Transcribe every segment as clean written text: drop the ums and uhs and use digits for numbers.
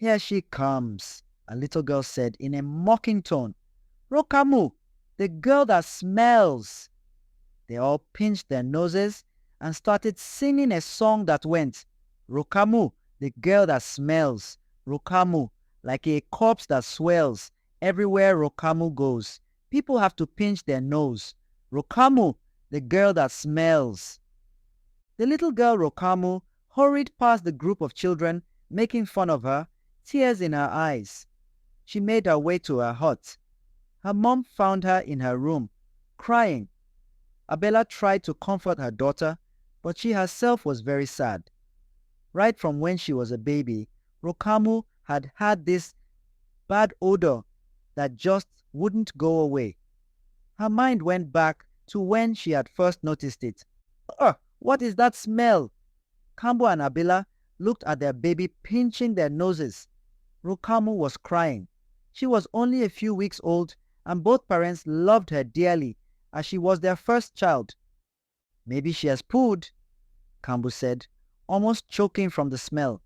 "Here she comes," a little girl said in a mocking tone. "Rokamu, the girl that smells." They all pinched their noses and started singing a song that went, "Rokamu, the girl that smells. Rokamu, like a corpse that swells. Everywhere Rokamu goes, people have to pinch their nose. Rokamu, the girl that smells." The little girl Rokamu hurried past the group of children, making fun of her, tears in her eyes. She made her way to her hut. Her mom found her in her room, crying. Abela tried to comfort her daughter, but she herself was very sad. Right from when she was a baby, Rokamu had had this bad odor that just wouldn't go away. Her mind went back to when she had first noticed it. "Ugh, what is that smell?" Kambo and Abela looked at their baby pinching their noses. Rokamu was crying. She was only a few weeks old, and both parents loved her dearly, as she was their first child. "Maybe she has pooed," Kambu said, almost choking from the smell.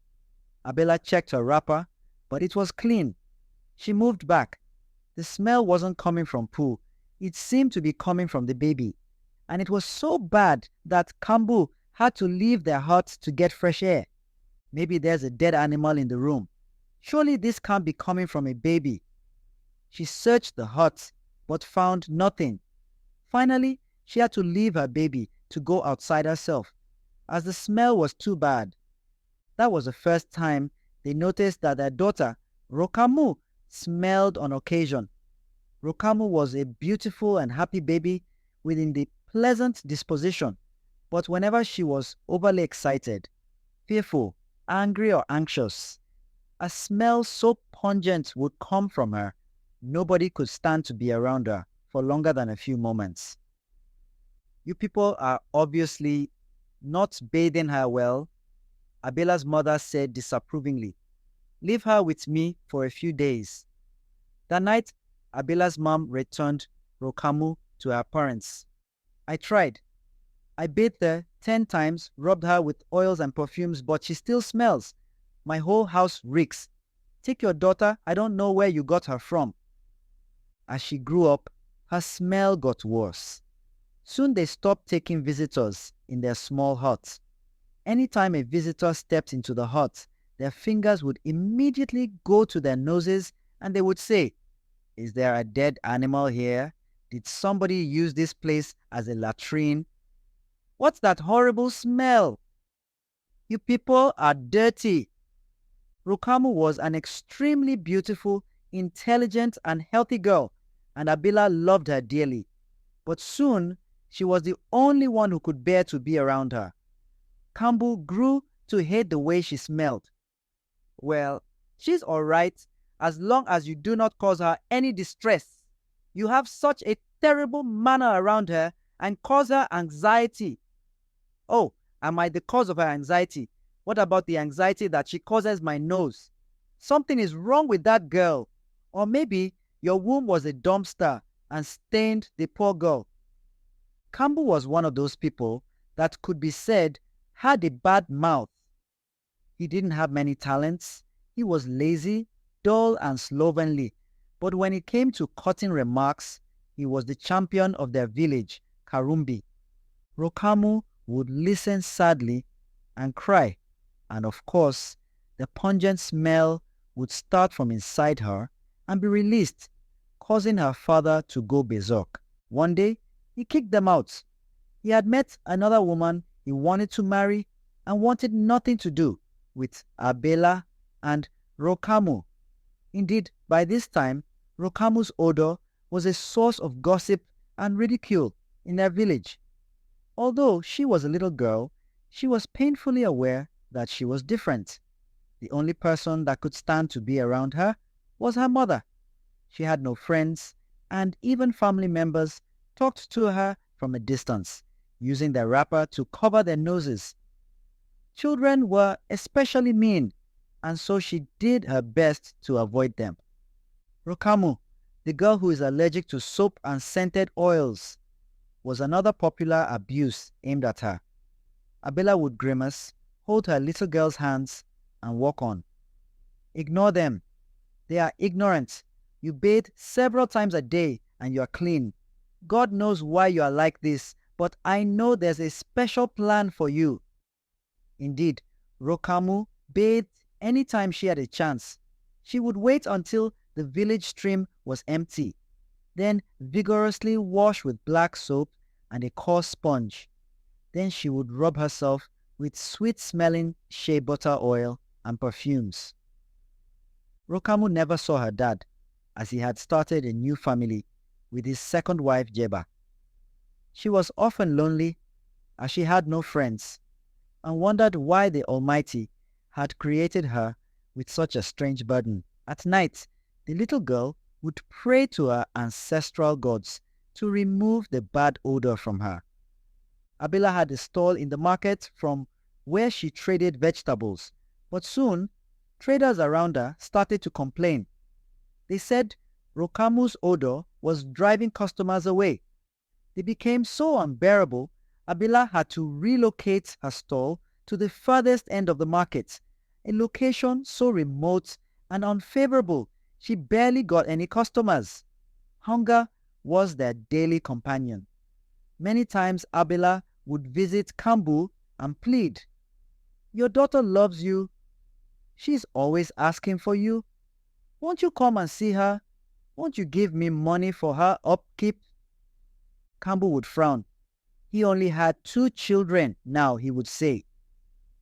Abela checked her wrapper, but it was clean. She moved back. The smell wasn't coming from poo. It seemed to be coming from the baby. And it was so bad that Kambu had to leave their hut to get fresh air. Maybe there's a dead animal in the room. Surely this can't be coming from a baby. She searched the hut, but found nothing. Finally, she had to leave her baby to go outside herself, as the smell was too bad. That was the first time they noticed that their daughter, Rokamu, smelled on occasion. Rokamu was a beautiful and happy baby with a pleasant disposition, but whenever she was overly excited, fearful, angry or anxious, a smell so pungent would come from her, nobody could stand to be around her for longer than a few moments. "You people are obviously not bathing her well," Abela's mother said disapprovingly. "Leave her with me for a few days." That night, Abela's mom returned Rokamu to her parents. "I tried. I bathed her 10 times, rubbed her with oils and perfumes, but she still smells. My whole house reeks. Take your daughter, I don't know where you got her from." As she grew up, her smell got worse. Soon they stopped taking visitors in their small hut. Anytime a visitor stepped into the hut, their fingers would immediately go to their noses and they would say, "Is there a dead animal here? Did somebody use this place as a latrine? What's that horrible smell? You people are dirty." Rokamu was an extremely beautiful, intelligent, and healthy girl, and Abila loved her dearly. But soon, she was the only one who could bear to be around her. Kambu grew to hate the way she smelled. "Well, she's all right, as long as you do not cause her any distress. You have such a terrible manner around her and cause her anxiety." "Oh, am I the cause of her anxiety? What about the anxiety that she causes my nose? Something is wrong with that girl. Or maybe your womb was a dumpster and stained the poor girl." Kambu was one of those people that could be said had a bad mouth. He didn't have many talents. He was lazy, dull, and slovenly. But when it came to cutting remarks, he was the champion of their village, Karumbi. Rokamu would listen sadly and cry. And of course, the pungent smell would start from inside her and be released, causing her father to go berserk. One day, he kicked them out. He had met another woman he wanted to marry and wanted nothing to do with Abela and Rokamu. Indeed, by this time, Rokamu's odor was a source of gossip and ridicule in their village. Although she was a little girl, she was painfully aware that she was different. The only person that could stand to be around her was her mother. She had no friends, and even family members talked to her from a distance, using their wrapper to cover their noses. Children were especially mean, and so she did her best to avoid them. Rokamu, the girl who is allergic to soap and scented oils, was another popular abuse aimed at her. Abela would grimace, hold her little girl's hands, and walk on. Ignore them. They are ignorant. You bathe several times a day and you are clean. God knows why you are like this, but I know there's a special plan for you." Indeed, Rokamu bathed any time she had a chance. She would wait until the village stream was empty, then vigorously wash with black soap and a coarse sponge. Then she would rub herself with sweet-smelling shea butter oil and perfumes. Rokamu never saw her dad, as he had started a new family with his second wife Jeba. She was often lonely, as she had no friends, and wondered why the Almighty had created her with such a strange burden. At night, the little girl would pray to her ancestral gods to remove the bad odor from her. Abela had a stall in the market from where she traded vegetables, but soon traders around her started to complain. They said Rokamu's odor was driving customers away. They became so unbearable, Abela had to relocate her stall to the furthest end of the market, a location so remote and unfavorable she barely got any customers. Hunger was their daily companion. Many times Abela would visit Kambu and plead, "Your daughter loves you. She's always asking for you. Won't you come and see her? Won't you give me money for her upkeep?" Kambu would frown. He only had 2 children now, he would say.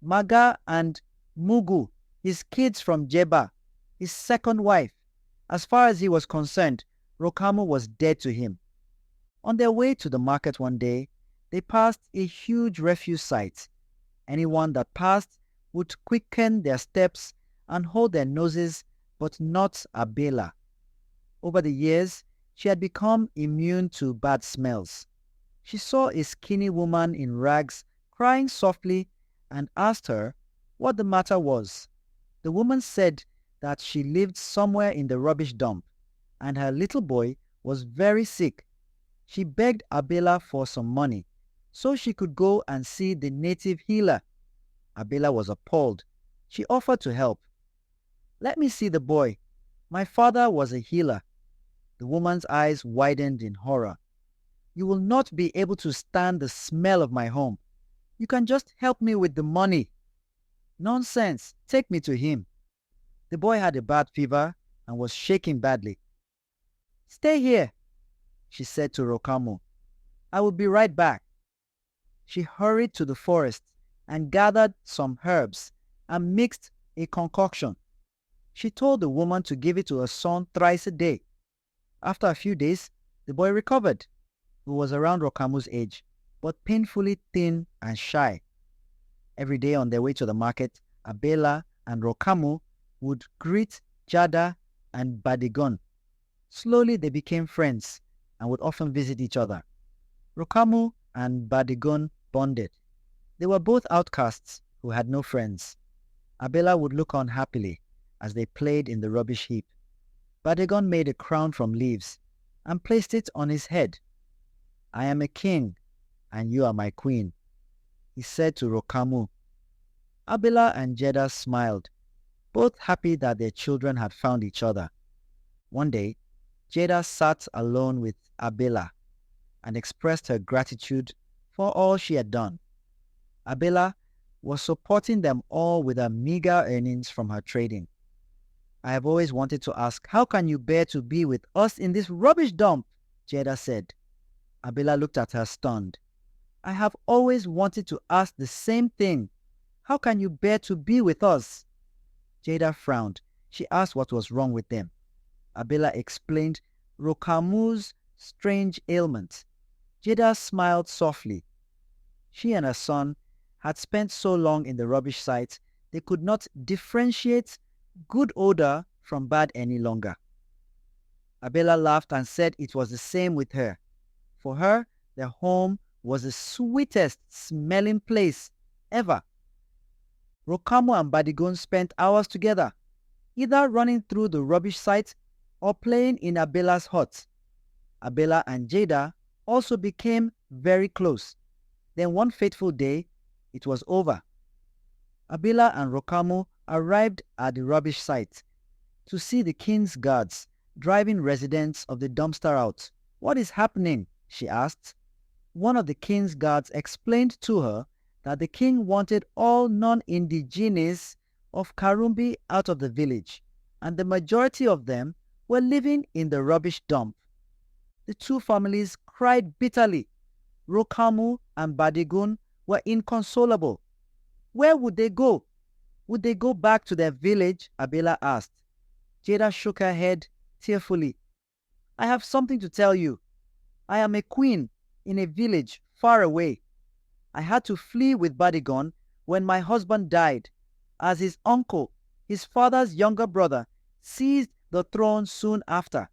Maga and Mugu, his kids from Jeba, his second wife. As far as he was concerned, Rokamu was dead to him. On their way to the market one day, they passed a huge refuse site. Anyone that passed would quicken their steps and hold their noses, but not Abela. Over the years, she had become immune to bad smells. She saw a skinny woman in rags crying softly and asked her what the matter was. The woman said that she lived somewhere in the rubbish dump and her little boy was very sick. She begged Abela for some money so she could go and see the native healer. Abela was appalled. She offered to help. "Let me see the boy. My father was a healer." The woman's eyes widened in horror. "You will not be able to stand the smell of my home. You can just help me with the money." "Nonsense. Take me to him." The boy had a bad fever and was shaking badly. "Stay here," she said to Rokamu. "I will be right back." She hurried to the forest and gathered some herbs and mixed a concoction. She told the woman to give it to her son thrice a day. After a few days, the boy recovered. He was around Rokamu's age, but painfully thin and shy. Every day on their way to the market, Abela and Rokamu would greet Jada and Badigon. Slowly they became friends and would often visit each other. Rokamu and Badigon bonded. They were both outcasts who had no friends. Abela would look on happily as they played in the rubbish heap. Badigon made a crown from leaves and placed it on his head. "I am a king and you are my queen," he said to Rokamu. Abela and Jeda smiled, both happy that their children had found each other. One day, Jeda sat alone with Abela and expressed her gratitude for all she had done. Abela was supporting them all with her meager earnings from her trading. "I have always wanted to ask, how can you bear to be with us in this rubbish dump?" Jeda said. Abela looked at her stunned. "I have always wanted to ask the same thing. How can you bear to be with us?" Jeda frowned. She asked what was wrong with them. Abela explained Rokamu's strange ailment. Jeda smiled softly. She and her son had spent so long in the rubbish site, they could not differentiate good odor from bad any longer. Abela laughed and said it was the same with her. For her, their home was the sweetest smelling place ever. Rokamu and Badigon spent hours together, either running through the rubbish site or playing in Abela's hut. Abela and Jada also became very close. Then one fateful day, it was over. Abela and Rokamu arrived at the rubbish site to see the king's guards driving residents of the dumpster out. "What is happening?" she asked. One of the king's guards explained to her that the king wanted all non-indigenes of Karumbi out of the village, and the majority of them were living in the rubbish dump. The two families cried bitterly. Rokamu and Badigun were inconsolable. Where would they go? Would they go back to their village? Abela asked. Jada shook her head tearfully. "I have something to tell you. I am a queen in a village far away. I had to flee with Badigon when my husband died, as his uncle, his father's younger brother, seized the throne soon after.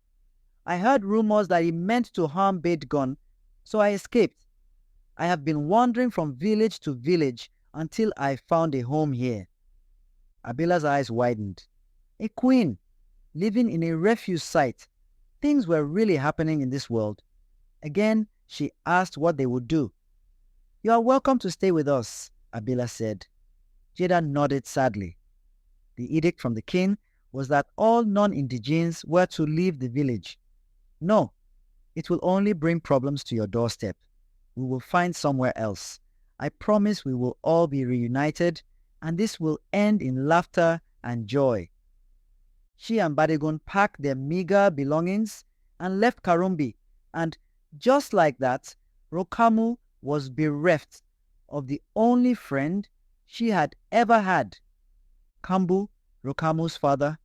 I heard rumors that he meant to harm Badigon, so I escaped. I have been wandering from village to village until I found a home here." Abila's eyes widened. A queen, living in a refuse site. Things were really happening in this world. Again, she asked what they would do. "You are welcome to stay with us," Abila said. Jada nodded sadly. The edict from the king was that all non-indigenes were to leave the village. "No, it will only bring problems to your doorstep. We will find somewhere else. I promise we will all be reunited, and this will end in laughter and joy." She and Badigun packed their meager belongings and left Karumbi, and just like that, Rokamu was bereft of the only friend she had ever had. Kambu, Rokamu's father,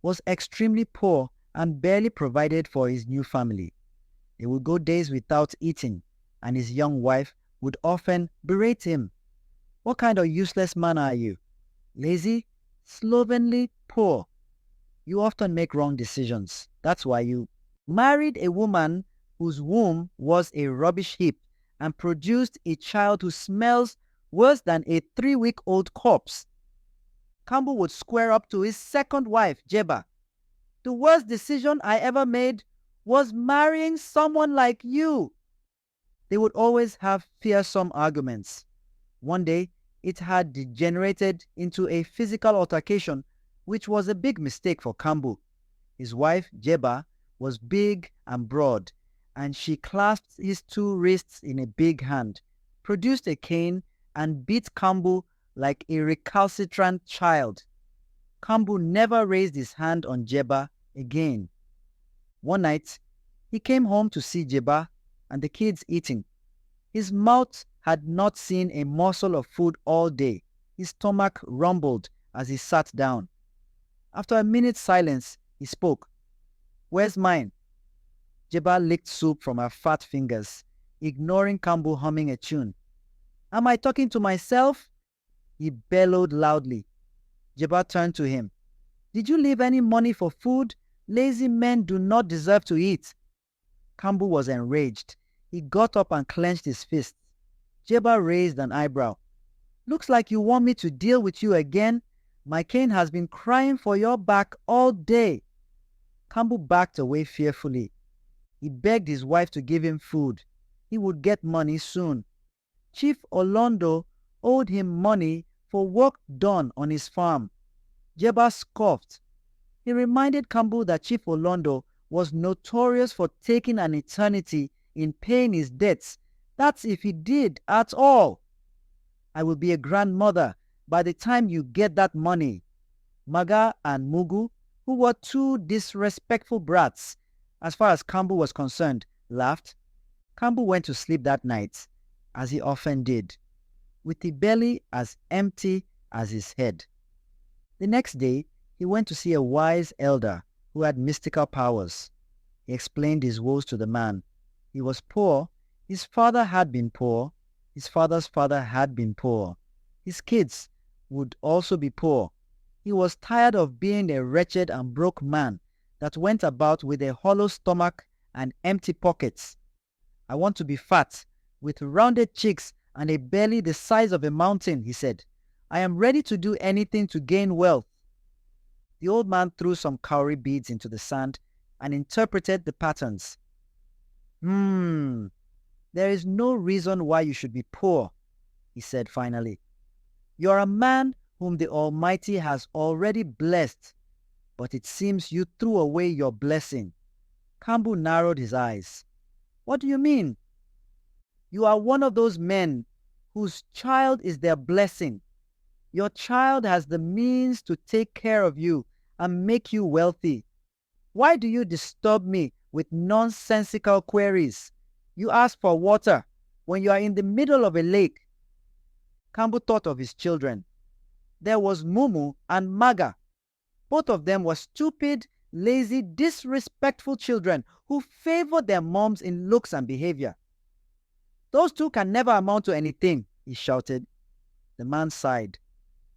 was extremely poor and barely provided for his new family. They would go days without eating, and his young wife would often berate him. "What kind of useless man are you? Lazy, slovenly, poor. You often make wrong decisions. That's why you married a woman whose womb was a rubbish heap and produced a child who smells worse than a 3-week-old corpse." Kambu would square up to his second wife, Jeba. "The worst decision I ever made was marrying someone like you." They would always have fearsome arguments. One day, it had degenerated into a physical altercation, which was a big mistake for Kambu. His wife, Jeba, was big and broad, and she clasped his 2 wrists in a big hand, produced a cane, and beat Kambu like a recalcitrant child. Kambu never raised his hand on Jeba again. One night, he came home to see Jeba and the kids eating. His mouth had not seen a morsel of food all day. His stomach rumbled as he sat down. After a minute's silence, he spoke. "Where's mine?" Jeba licked soup from her fat fingers, ignoring Kambu humming a tune. "Am I talking to myself?" he bellowed loudly. Jeba turned to him. "Did you leave any money for food? Lazy men do not deserve to eat." Kambu was enraged. He got up and clenched his fists. Jeba raised an eyebrow. "Looks like you want me to deal with you again. My cane has been crying for your back all day." Kambu backed away fearfully. He begged his wife to give him food. He would get money soon. Chief Olondo owed him money for work done on his farm. Jeba scoffed. He reminded Kambu that Chief Olondo was notorious for taking an eternity in paying his debts. That's if he did at all. "I will be a grandmother by the time you get that money." Maga and Mugu, who were 2 disrespectful brats, as far as Kambu was concerned, laughed. Kambu went to sleep that night, as he often did, with the belly as empty as his head. The next day, he went to see a wise elder who had mystical powers. He explained his woes to the man. He was poor. His father had been poor. His father's father had been poor. His kids would also be poor. He was tired of being a wretched and broke man that went about with a hollow stomach and empty pockets. "I want to be fat, with rounded cheeks and a belly the size of a mountain," he said. "I am ready to do anything to gain wealth." The old man threw some cowrie beads into the sand and interpreted the patterns. There is no reason why you should be poor," he said finally. "You are a man whom the Almighty has already blessed. but it seems you threw away your blessing." Kambu narrowed his eyes. "What do you mean?" "You are one of those men whose child is their blessing. Your child has the means to take care of you and make you wealthy. Why do you disturb me with nonsensical queries? You ask for water when you are in the middle of a lake." Kambu thought of his children. There was Mumu and Maga. Both of them were stupid, lazy, disrespectful children who favored their moms in looks and behavior. "Those two can never amount to anything," he shouted. The man sighed.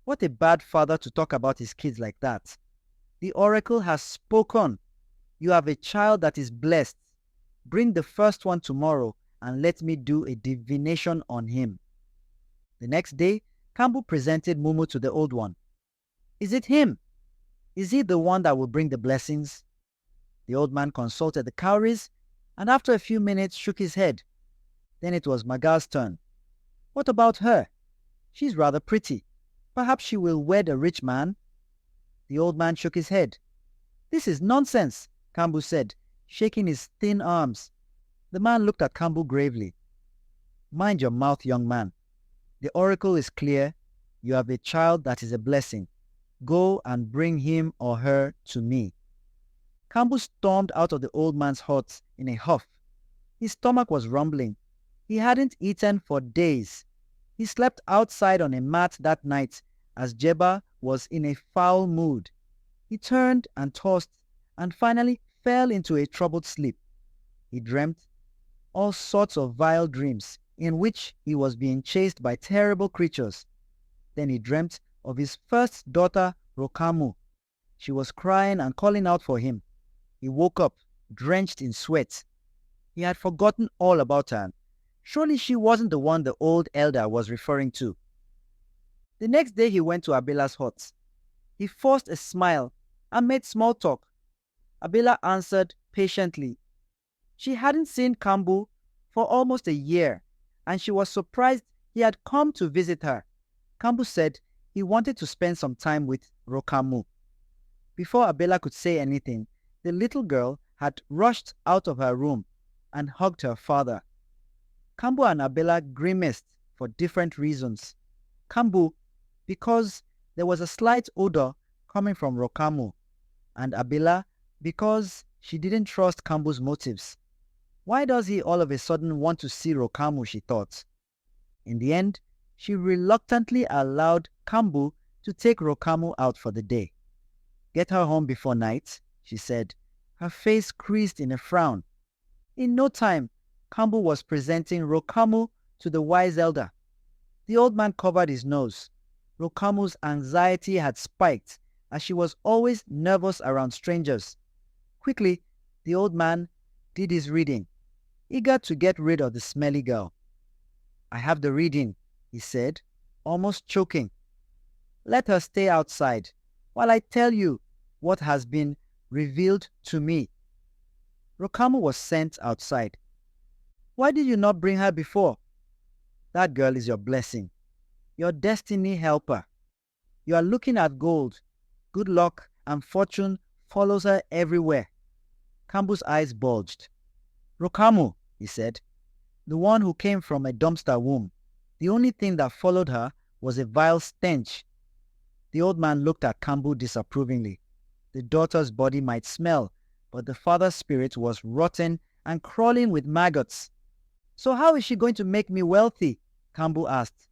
What a bad father to talk about his kids like that. The oracle has spoken. You have a child that is blessed. Bring the first one tomorrow and let me do a divination on him. The next day, Kambu presented Mumu to the old one. "Is it him? Is he the one that will bring the blessings?" The old man consulted the cowries and after a few minutes shook his head. Then it was Maga's turn. "What about her? She's rather pretty. Perhaps she will wed a rich man." The old man shook his head. "This is nonsense," Kambu said, shaking his thin arms. The man looked at Kambu gravely. "Mind your mouth, young man. The oracle is clear. You have a child that is a blessing. Go and bring him or her to me." Kambu stormed out of the old man's hut in a huff. His stomach was rumbling. He hadn't eaten for days. He slept outside on a mat that night as Jeba was in a foul mood. He turned and tossed and finally fell into a troubled sleep. He dreamt all sorts of vile dreams in which he was being chased by terrible creatures. Then he dreamt of his first daughter, Rokamu. She was crying and calling out for him. He woke up, drenched in sweat. He had forgotten all about her. Surely she wasn't the one the old elder was referring to. The next day he went to Abila's hut. He forced a smile and made small talk. Abila answered patiently. She hadn't seen Kambu for almost a year, and she was surprised he had come to visit her. Kambu said he wanted to spend some time with Rokamu. Before Abila could say anything, the little girl had rushed out of her room and hugged her father. Kambu and Abila grimaced for different reasons. Kambu, because there was a slight odor coming from Rokamu, and Abila, because she didn't trust Kambu's motives. Why does he all of a sudden want to see Rokamu, she thought. In the end, she reluctantly allowed Kambu to take Rokamu out for the day. "Get her home before night," she said, her face creased in a frown. In no time, Kambu was presenting Rokamu to the wise elder. The old man covered his nose. Rokamu's anxiety had spiked as she was always nervous around strangers. Quickly, the old man did his reading, eager to get rid of the smelly girl. "I have the reading," he said, almost choking. "Let her stay outside while I tell you what has been revealed to me." Rokamu was sent outside. "Why did you not bring her before?" "That girl is your blessing, your destiny helper. You are looking at gold. Good luck and fortune follows her everywhere." Kambu's eyes bulged. "Rokamu," he said, "the one who came from a dumpster womb. The only thing that followed her was a vile stench." The old man looked at Kambu disapprovingly. The daughter's body might smell, but the father's spirit was rotten and crawling with maggots. "So how is she going to make me wealthy?" Kambu asked.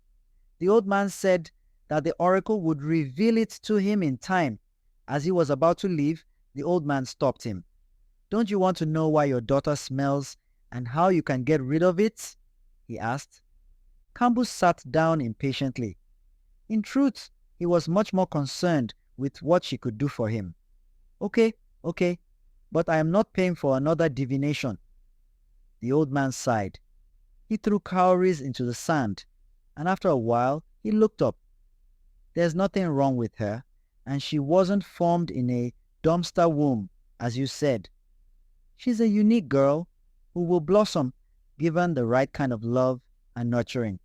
The old man said that the oracle would reveal it to him in time. As he was about to leave, the old man stopped him. "Don't you want to know why your daughter smells and how you can get rid of it?" he asked. Kambu sat down impatiently. In truth, he was much more concerned with what she could do for him. Okay, but I am not paying for another divination." The old man sighed. He threw cowries into the sand, and after a while, he looked up. "There's nothing wrong with her, and she wasn't formed in a dumpster womb, as you said. She's a unique girl who will blossom given the right kind of love and nurturing."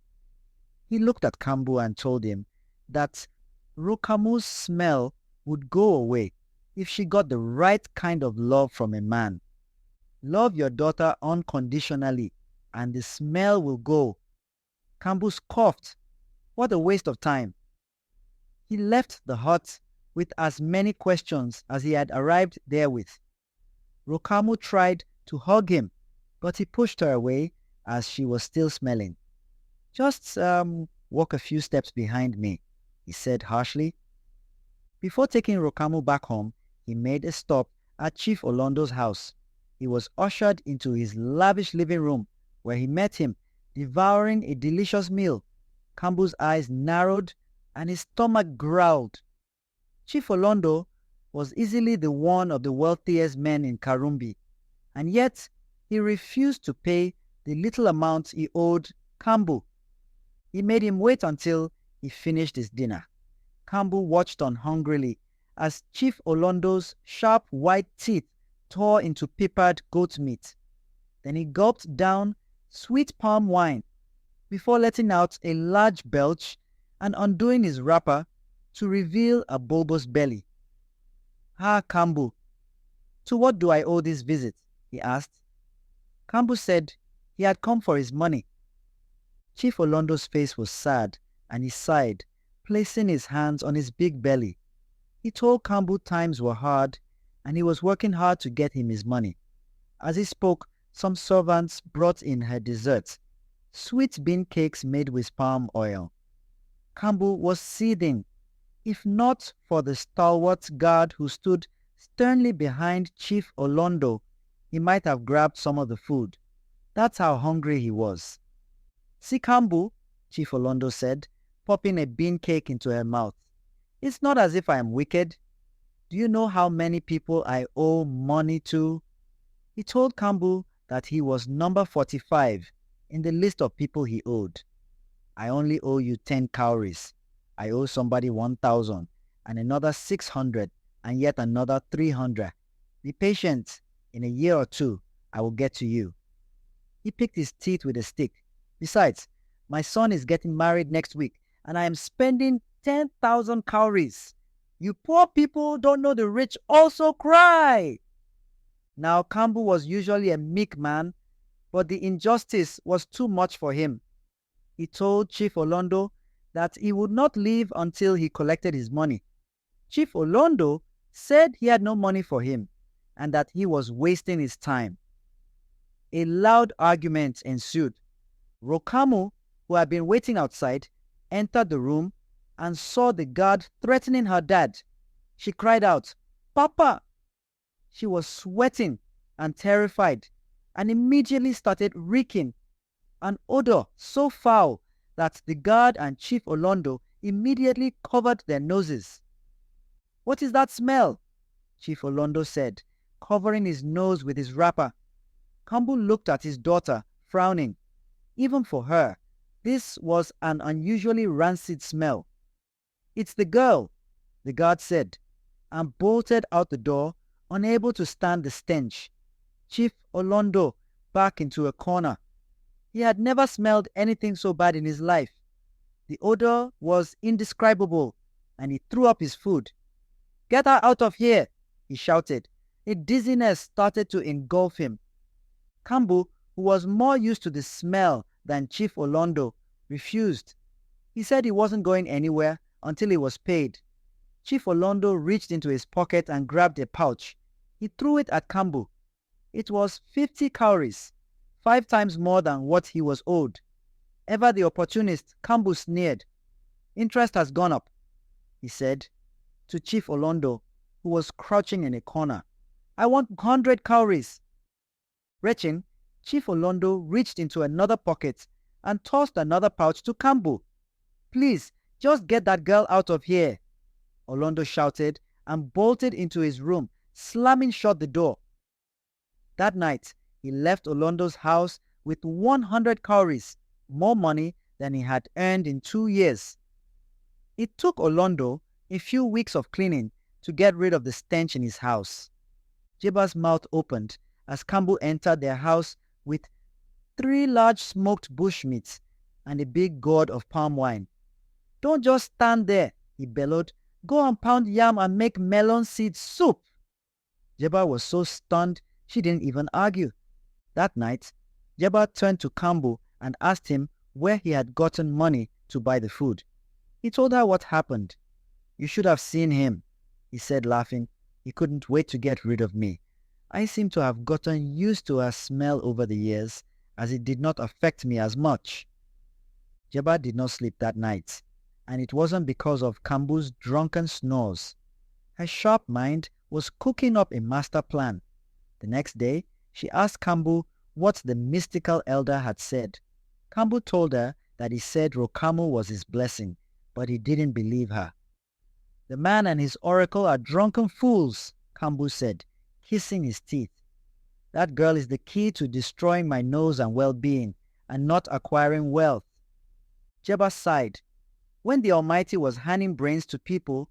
He looked at Kambu and told him that Rokamu's smell would go away if she got the right kind of love from a man. Love your daughter unconditionally, and the smell will go. Kambu scoffed. What a waste of time. He left the hut with as many questions as he had arrived there with. Rokamu tried to hug him, but he pushed her away as she was still smelling. Just walk a few steps behind me, he said harshly. Before taking Rokamu back home, he made a stop at Chief Olondo's house. He was ushered into his lavish living room, where he met him, devouring a delicious meal. Kambu's eyes narrowed and his stomach growled. Chief Olondo was easily the one of the wealthiest men in Karumbi, and yet he refused to pay the little amount he owed Kambu. He made him wait until he finished his dinner. Kambu watched on hungrily as Chief Olondo's sharp white teeth tore into peppered goat meat. Then he gulped down sweet palm wine before letting out a large belch and undoing his wrapper to reveal a bulbous belly. "Ah, Kambu, to what do I owe this visit?" he asked. Kambu said he had come for his money. Chief Olondo's face was sad and he sighed, placing his hands on his big belly. He told Kambu times were hard and he was working hard to get him his money. As he spoke, some servants brought in her desserts, sweet bean cakes made with palm oil. Kambu was seething. If not for the stalwart guard who stood sternly behind Chief Olondo, he might have grabbed some of the food. That's how hungry he was. "See, Kambu," Chief Olondo said, popping a bean cake into her mouth. "It's not as if I am wicked. Do you know how many people I owe money to?" He told Kambu that he was number 45 in the list of people he owed. "I only owe you 10 cowries. I owe somebody 1,000 and another 600 and yet another 300. Be patient. In a year or two, I will get to you." He picked his teeth with a stick. "Besides, my son is getting married next week and I am spending 10,000 cowries. You poor people don't know the rich also cry." Now Kambu was usually a meek man, but the injustice was too much for him. He told Chief Olondo that he would not leave until he collected his money. Chief Olondo said he had no money for him and that he was wasting his time. A loud argument ensued. Rokamu, who had been waiting outside, entered the room and saw the guard threatening her dad. She cried out, "Papa!" She was sweating and terrified and immediately started reeking, an odor so foul that the guard and Chief Olondo immediately covered their noses. "What is that smell?" Chief Olondo said, covering his nose with his wrapper. Kambu looked at his daughter, frowning. Even for her, this was an unusually rancid smell. "It's the girl," the guard said, and bolted out the door, unable to stand the stench. Chief Olondo back into a corner. He had never smelled anything so bad in his life. The odor was indescribable, and he threw up his food. "Get her out of here," he shouted. A dizziness started to engulf him. Kambu, who was more used to the smell than Chief Olondo, refused. He said he wasn't going anywhere until he was paid. Chief Olondo reached into his pocket and grabbed a pouch. He threw it at Kambu. It was 50 cowries, 5 times more than what he was owed. Ever the opportunist, Kambu sneered. "Interest has gone up," he said to Chief Olondo, who was crouching in a corner. "I want 100 cowries." Retching, Chief Olondo reached into another pocket and tossed another pouch to Kambu. "Please, just get that girl out of here," Olondo shouted and bolted into his room, slamming shut the door. That night, he left Olondo's house with 100 cowries, more money than he had earned in 2 years. It took Olondo a few weeks of cleaning to get rid of the stench in his house. Jeba's mouth opened as Kambu entered their house with 3 large smoked bushmeats and a big gourd of palm wine. "Don't just stand there," he bellowed. Go and pound yam and make melon seed soup. Jeba was so stunned she didn't even argue. That night, Jeba turned to Kambu and asked him where he had gotten money to buy the food. He told her what happened. You should have seen him, he said, laughing. He couldn't wait to get rid of me. I seem to have gotten used to her smell over the years, as it did not affect me as much. Jeba did not sleep that night, and it wasn't because of Kambu's drunken snores. Her sharp mind was cooking up a master plan. The next day, she asked Kambu what the mystical elder had said. Kambu told her that he said Rokamu was his blessing, but he didn't believe her. The man and his oracle are drunken fools, Kambu said, hissing his teeth. That girl is the key to destroying my nose and well-being, and not acquiring wealth. Jeba sighed. When the Almighty was handing brains to people,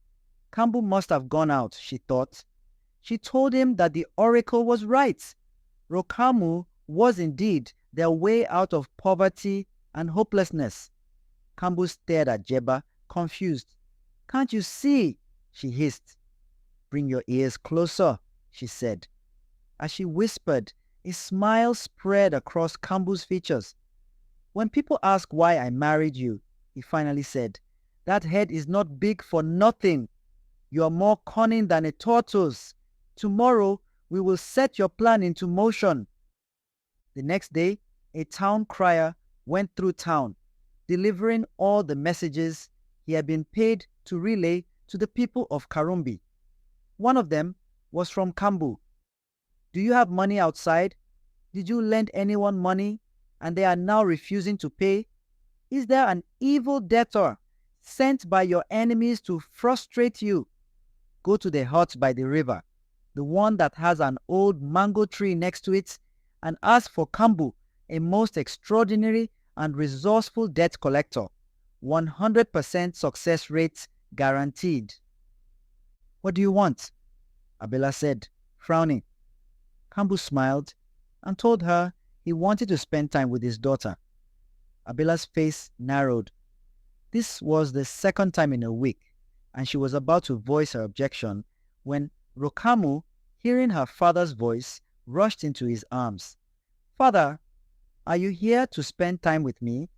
Kambu must have gone out, she thought. She told him that the oracle was right. Rokamu was indeed their way out of poverty and hopelessness. Kambu stared at Jeba, confused. Can't you see? She hissed. Bring your ears closer, she said. As she whispered, a smile spread across Kambu's features. When people ask why I married you, he finally said, that head is not big for nothing. You are more cunning than a tortoise. Tomorrow, we will set your plan into motion. The next day, a town crier went through town, delivering all the messages he had been paid to relay to the people of Karumbi. One of them was from Kambu. Do you have money outside? Did you lend anyone money and they are now refusing to pay? Is there an evil debtor sent by your enemies to frustrate you? Go to the hut by the river, the one that has an old mango tree next to it, and ask for Kambu, a most extraordinary and resourceful debt collector. 100% success rate guaranteed. What do you want? Abela said, frowning. Kambu smiled and told her he wanted to spend time with his daughter. Abela's face narrowed. This was the second time in a week, and she was about to voice her objection when Rokamu, hearing her father's voice, rushed into his arms. Father, are you here to spend time with me?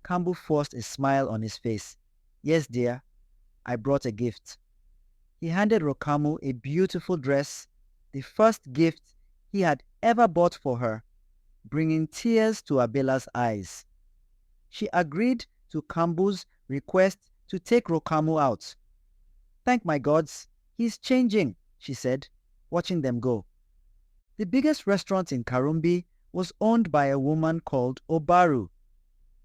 Kambu forced a smile on his face. Yes, dear, I brought a gift. He handed Rokamu a beautiful dress, the first gift he had ever bought for her, bringing tears to Abela's eyes. She agreed to Kambu's request to take Rokamu out. Thank my gods, he's changing, she said, watching them go. The biggest restaurant in Karumbi was owned by a woman called Obaru.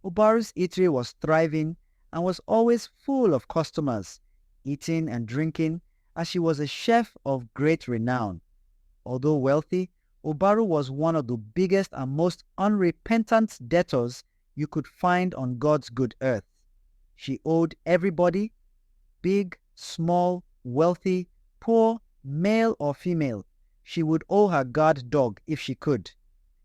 Obaru's eatery was thriving and was always full of customers, eating and drinking, as she was a chef of great renown. Although wealthy, Obaru was one of the biggest and most unrepentant debtors you could find on God's good earth. She owed everybody, big, small, wealthy, poor, male or female. She would owe her guard dog if she could.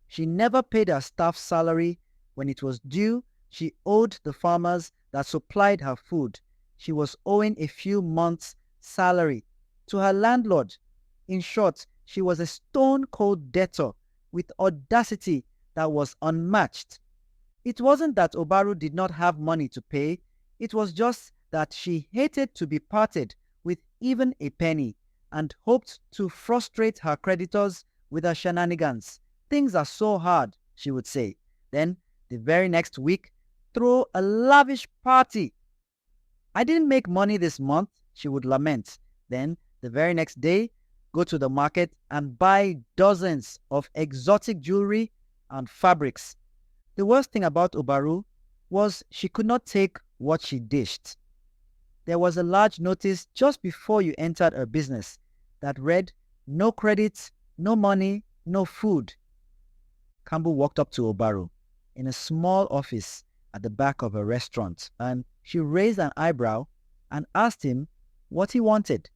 She never paid her staff salary. When it was due, she owed the farmers that supplied her food. She was owing a few months' salary to her landlord. In short, she was a stone-cold debtor with audacity that was unmatched. It wasn't that Obaru did not have money to pay. It was just that she hated to be parted with even a penny and hoped to frustrate her creditors with her shenanigans. Things are so hard, she would say. Then, the very next week, throw a lavish party. I didn't make money this month, she would lament. Then, the very next day, go to the market and buy dozens of exotic jewelry and fabrics. The worst thing about Obaru was she could not take what she dished. There was a large notice just before you entered her business that read, no credit, no money, no food. Kambu walked up to Obaru in a small office at the back of a restaurant, and she raised an eyebrow and asked him what he wanted.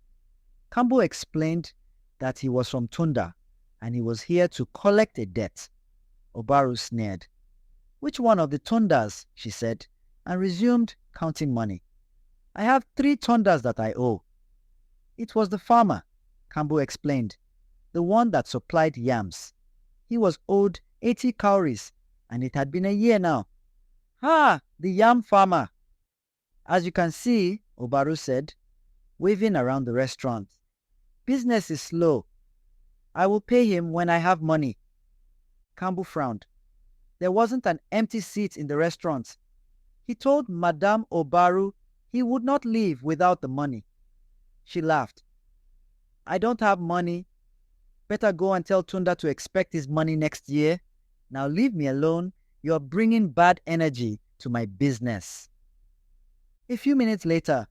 Kambu explained that he was from Tunda and he was here to collect a debt. Obaru sneered. Which one of the Tundas? She said, and resumed counting money. I have 3 thunders that I owe. It was the farmer, Kambu explained, the one that supplied yams. He was owed 80 cowries, and it had been a year now. Ah, the yam farmer. As you can see, Obaru said, waving around the restaurant. Business is slow. I will pay him when I have money. Kambu frowned. There wasn't an empty seat in the restaurant. He told Madame Obaru he would not leave without the money. She laughed. I don't have money. Better go and tell Tunda to expect his money next year. Now leave me alone. You're bringing bad energy to my business. A few minutes later,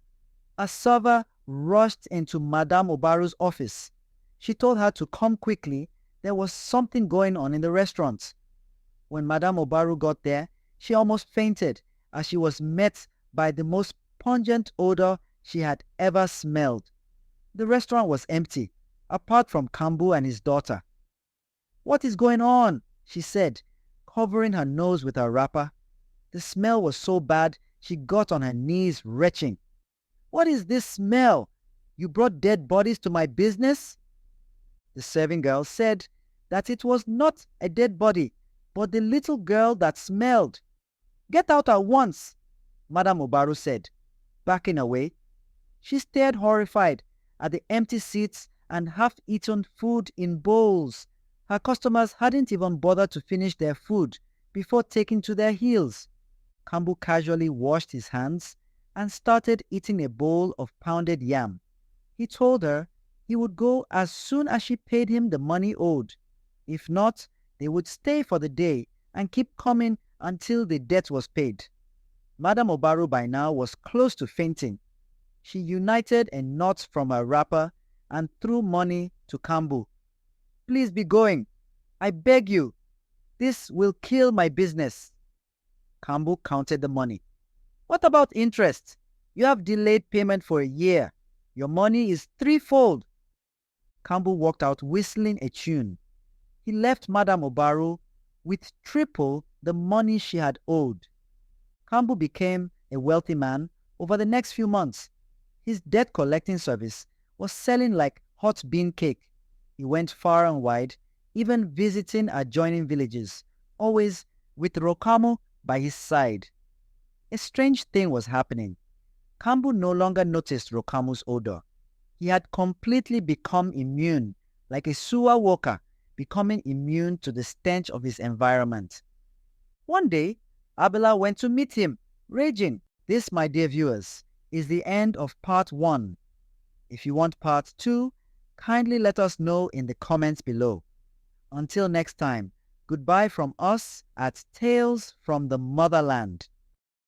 a server rushed into Madame Obaru's office. She told her to come quickly. There was something going on in the restaurant. When Madame Obaru got there, she almost fainted as she was met by the most pungent odor she had ever smelled. The restaurant was empty, apart from Kambu and his daughter. What is going on? She said, covering her nose with her wrapper. The smell was so bad, she got on her knees retching. What is this smell? You brought dead bodies to my business? The serving girl said that it was not a dead body, but the little girl that smelled. Get out at once, Madame Obaru said, backing away. She stared horrified at the empty seats and half-eaten food in bowls. Her customers hadn't even bothered to finish their food before taking to their heels. Kambu casually washed his hands and started eating a bowl of pounded yam. He told her he would go as soon as she paid him the money owed. If not, they would stay for the day and keep coming until the debt was paid. Madame Obaru by now was close to fainting. She united a knot from her wrapper and threw money to Kambu. Please be going. I beg you. This will kill my business. Kambu counted the money. What about interest? You have delayed payment for a year. Your money is threefold. Kambu walked out whistling a tune. He left Madame Obaru with triple the money she had owed. Kambu became a wealthy man over the next few months. His debt collecting service was selling like hot bean cake. He went far and wide, even visiting adjoining villages, always with Rokamu by his side. A strange thing was happening. Kambu no longer noticed Rokamu's odor. He had completely become immune, like a sewer worker becoming immune to the stench of his environment. One day, Abela went to meet him, raging. This, my dear viewers, is the end of part 1. If you want part 2, kindly let us know in the comments below. Until next time, goodbye from us at Tales from the Motherland.